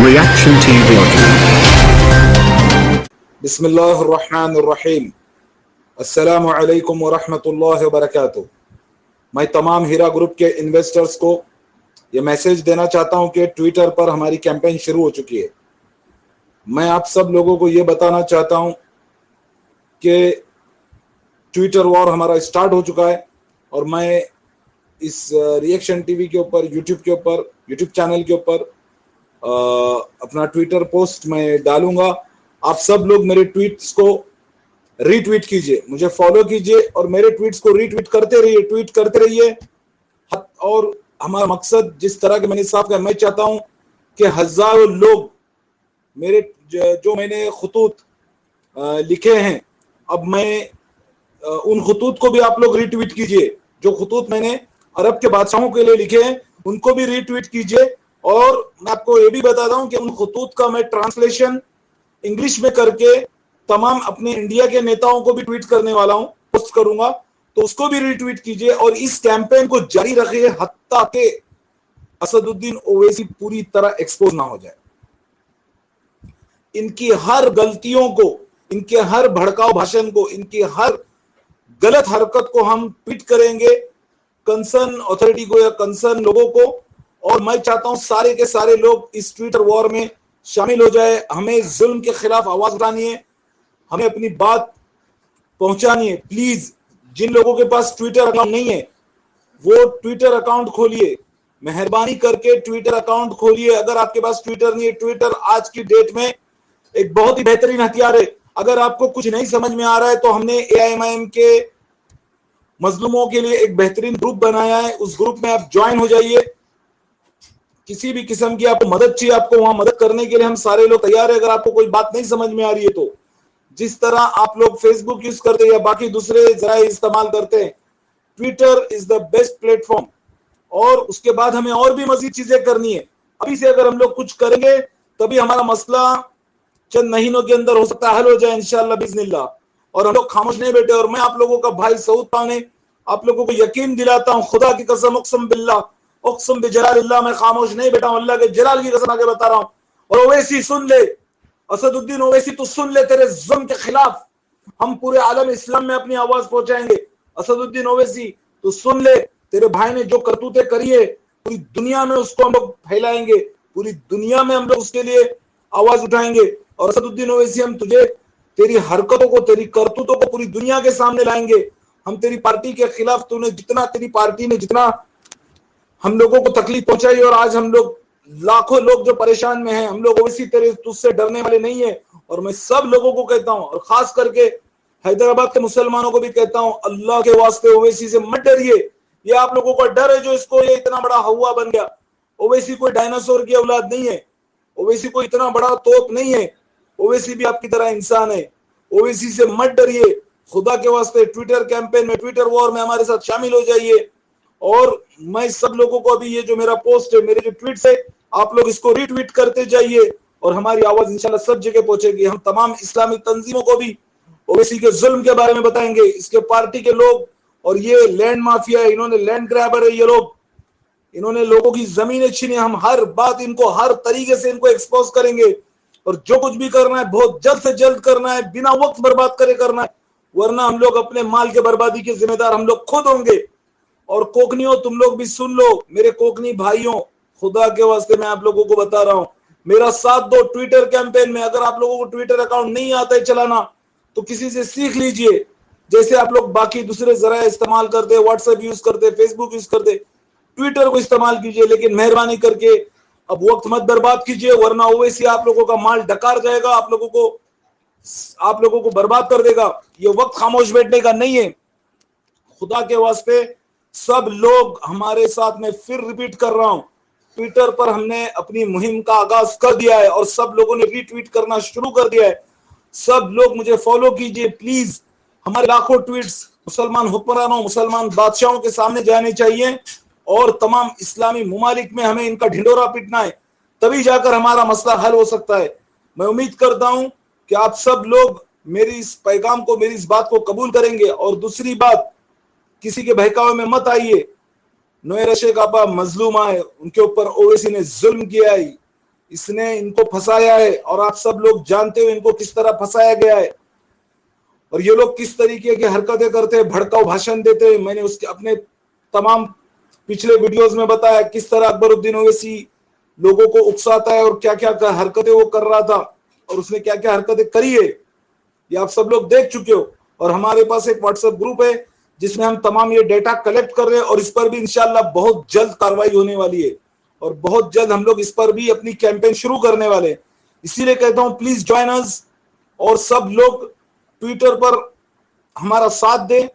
Reaction TV बिस्मिल्लाहिर्रहमानिर्रहीम। अस्सलामु अलैकुम वरहमतुल्लाहि वबरकातुहू। मैं तमाम हीरा ग्रुप के इन्वेस्टर्स को ये मैसेज देना चाहता हूं कि ट्विटर पर हमारी कैंपेन शुरू हो चुकी है। मैं आप सब लोगों को ये बताना चाहता हूं कि ट्विटर वॉर हमारा स्टार्ट हो चुका है और मैं इस रिएक्शन टीवी के ऊपर यूट्यूब चैनल के ऊपर अपना ट्विटर पोस्ट मैं डालूंगा। आप सब लोग मेरे ट्वीट्स को रीट्वीट कीजिए, मुझे फॉलो कीजिए और मेरे ट्वीट्स को रीट्वीट करते रहिए। और हमारा मकसद जिस तरह के मैंने साफ किया, मैं चाहता हूं कि हजारों लोग मेरे जो मैंने खुतूत लिखे हैं, अब मैं उन खुतूत को भी आप लोग रीट्वीट कीजिए। जो खुतूत मैंने अरब के बादशाहों के लिए लिखे हैं उनको भी रीट्वीट कीजिए। और मैं आपको ये भी बताता हूं कि उन खुतूत का मैं ट्रांसलेशन इंग्लिश में करके तमाम अपने इंडिया के नेताओं को भी ट्वीट करने वाला हूं, पोस्ट करूंगा, तो उसको भी रीट्वीट कीजिए और इस कैंपेन को जारी रखिए हत्ता के असदुद्दीन ओवैसी पूरी तरह एक्सपोज ना हो जाए। इनकी हर गलतियों को, इनके हर भड़काऊ भाषण को, इनकी हर गलत हरकत को हम ट्वीट करेंगे कंसर्न अथॉरिटी को या कंसर्न लोगों को। और मैं चाहता हूं सारे के सारे लोग इस ट्विटर वॉर में शामिल हो जाए। हमें जुल्म के खिलाफ आवाज उठानी है, हमें अपनी बात पहुंचानी है। प्लीज, जिन लोगों के पास ट्विटर अकाउंट नहीं है वो ट्विटर अकाउंट खोलिए, मेहरबानी करके ट्विटर अकाउंट खोलिए। अगर आपके पास ट्विटर नहीं है, ट्विटर आज की डेट में एक बहुत ही बेहतरीन हथियार है। अगर आपको कुछ नहीं समझ में आ रहा है तो हमने AIMIM के मजलूमों के लिए एक बेहतरीन ग्रुप बनाया है, उस ग्रुप में आप ज्वाइन हो जाइए। किसी भी किस्म की आपको मदद चाहिए, आपको वहां मदद करने के लिए हम सारे लोग तैयार है। अगर आपको कोई बात नहीं समझ में आ रही है तो जिस तरह आप लोग फेसबुक यूज करते हैं या बाकी दूसरे जराए इस्तेमाल करते हैं, Twitter is the best platform. और उसके बाद हमें और भी मजीद चीजें करनी है। अभी से अगर हम लोग कुछ करेंगे तभी हमारा मसला चंद महीनों के अंदर हो सकता है हल हो जाए इंशाअल्लाह बिस्मिल्लाह। और हम लोग खामोश नहीं बैठे। और मैं आप लोगों का भाई सऊद पाने आप लोगों को यकीन दिलाता हूं, खुदा की कसम, उक़सम बिल्लाह, उक़सम बिजलालिल्लाह, मैं खामोश नहीं बैठा हूं, अल्लाह के जलाल की कसम आके बता रहा हूं। और ओवैसी सुन ले, असदुद्दीन ओवैसी तू सुन ले, तेरे जुल्म के खिलाफ हम पूरे आलम इस्लाम में अपनी आवाज पहुंचाएंगे। असदुद्दीन ओवैसी तू सुन ले, तेरे भाई ने जो करतूतें करी है पूरी दुनिया में उसको हम लोग फैलाएंगे, पूरी दुनिया में हम लोग उसके लिए आवाज उठाएंगे। और असदुद्दीन ओवैसी, हम तुझे, तेरी हरकतों को, तेरी करतूतों को पूरी दुनिया के सामने लाएंगे। हम तेरी पार्टी के खिलाफ, तूने जितना, तेरी पार्टी ने जितना हम लोगों को तकलीफ पहुंचाई और आज हम लोग लाखों लोग जो परेशान में हैं, हम लोग ओवैसी तेरे तुझसे डरने वाले नहीं है। और मैं सब लोगों को कहता हूं और खास करके हैदराबाद के मुसलमानों को भी कहता हूं, अल्लाह के वास्ते ओवैसी से मत डरिए। ये आप लोगों का डर है जो इसको ये इतना बड़ा हवा बन गया। ओवैसी कोई डायनासोर की औलाद नहीं है, ओवैसी कोई इतना बड़ा तोप नहीं है, ओवैसी भी आपकी तरह इंसान है। ओवैसी से मत डरिए, खुदा के वास्ते ट्विटर कैंपेन में, ट्विटर वॉर में हमारे साथ शामिल हो जाइए। और मैं सब लोगों को अभी ये जो मेरा पोस्ट है, मेरे जो ट्वीट्स है, आप लोग इसको रीट्वीट करते जाइए और हमारी आवाज इंशाल्लाह सब जगह पहुंचेगी। हम तमाम इस्लामिक तंजीमों को भी ओवैसी के जुल्म के बारे में बताएंगे, इसके पार्टी के लोग, और ये लैंड माफिया है, इन्होंने लैंड ग्रैबर है, ये लोग, इन्होंने लोगों की जमीनें छीनी। हम हर बात इनको हर तरीके से इनको एक्सपोज करेंगे और जो कुछ भी करना है बहुत जल्द से जल्द करना है, बिना वक्त बर्बाद करे करना है, वरना हम लोग अपने माल के बर्बादी के जिम्मेदार हम लोग खुद होंगे। और कोकनियों, तुम लोग भी सुन लो, मेरे कोकनी भाइयों, खुदा के वास्ते मैं आप लोगों को बता रहा हूं, मेरा साथ दो ट्विटर कैंपेन में। अगर आप लोगों को ट्विटर अकाउंट नहीं आता है चलाना तो किसी से सीख लीजिए। जैसे आप लोग बाकी दूसरे जराए इस्तेमाल करते, व्हाट्सएप यूज करते, फेसबुक यूज करते, ट्विटर को इस्तेमाल कीजिए। लेकिन मेहरबानी करके अब वक्त मत बर्बाद कीजिए, वरना ओवैसी आप लोगों का माल डकार जाएगा, आप लोगों को बर्बाद कर देगा। ये वक्त खामोश बैठने का नहीं है। खुदा के वास्ते सब लोग हमारे साथ में, फिर रिपीट कर रहा हूं, ट्विटर पर हमने अपनी मुहिम का आगाज कर दिया है और सब लोगों ने रीट्वीट करना शुरू कर दिया है। सब लोग मुझे फॉलो कीजिए प्लीज। हमारे लाखों ट्वीट्स मुसलमान हुक्मरानों, मुसलमान बादशाहों के सामने जाने चाहिए और तमाम इस्लामी मुमालिक में हमें इनका ढिंडोरा पीटना है, तभी जाकर हमारा मसला हल हो सकता है। मैं उम्मीद करता हूं कि आप सब लोग मेरी इस पैगाम को, मेरी इस बात को कबूल करेंगे। और दूसरी बात, किसी के बहकावे में मत आइए। नोए रशे का मजलूम आए, उनके ऊपर ओवैसी ने जुल्म किया है, इसने इनको फंसाया है और आप सब लोग जानते हो इनको किस तरह फंसाया गया है और ये लोग किस तरीके की हरकतें करते हैं, भड़काऊ भाषण देते हैं। मैंने उसके अपने तमाम पिछले वीडियोस में बताया किस तरह अकबरुद्दीन ओवैसी लोगों को उकसाता है और क्या क्या हरकतें वो कर रहा था और उसने क्या क्या हरकतें करी है, ये आप सब लोग देख चुके हो। और हमारे पास एक व्हाट्सएप ग्रुप है जिसमें हम तमाम ये डेटा कलेक्ट कर रहे हैं और इस पर भी इंशाल्लाह बहुत जल्द कार्रवाई होने वाली है और बहुत जल्द हम लोग इस पर भी अपनी कैंपेन शुरू करने वाले हैं। इसीलिए कहता हूं प्लीज ज्वाइन अस और सब लोग ट्विटर पर हमारा साथ दें।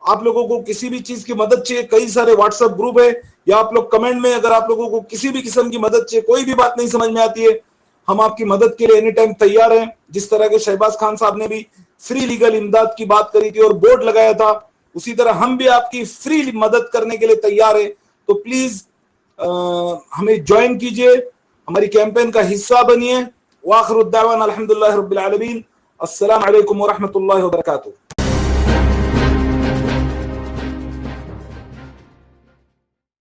आप लोगों को किसी भी चीज की मदद चाहिए, कई सारे व्हाट्सएप ग्रुप है, या आप लोग कमेंट में अगर आप लोगों को किसी भी किस्म की मदद चाहिए, कोई भी बात नहीं समझ में आती है, हम आपकी मदद के लिए एनी टाइम तैयार हैं। जिस तरह के शहबाज खान साहब ने भी फ्री लीगल इमदाद की बात करी थी और बोर्ड लगाया था, उसी तरह हम भी आपकी फ्री मदद करने के लिए तैयार है। तो प्लीज हमें ज्वाइन कीजिए, हमारी कैंपेन का हिस्सा बनिए। वाखिरुद्दावाना अल्हम्दुलिल्लाहि रब्बिल आलमीन। अस्सलाम वालेकुम व रहमतुल्लाहि व बरकातुहू।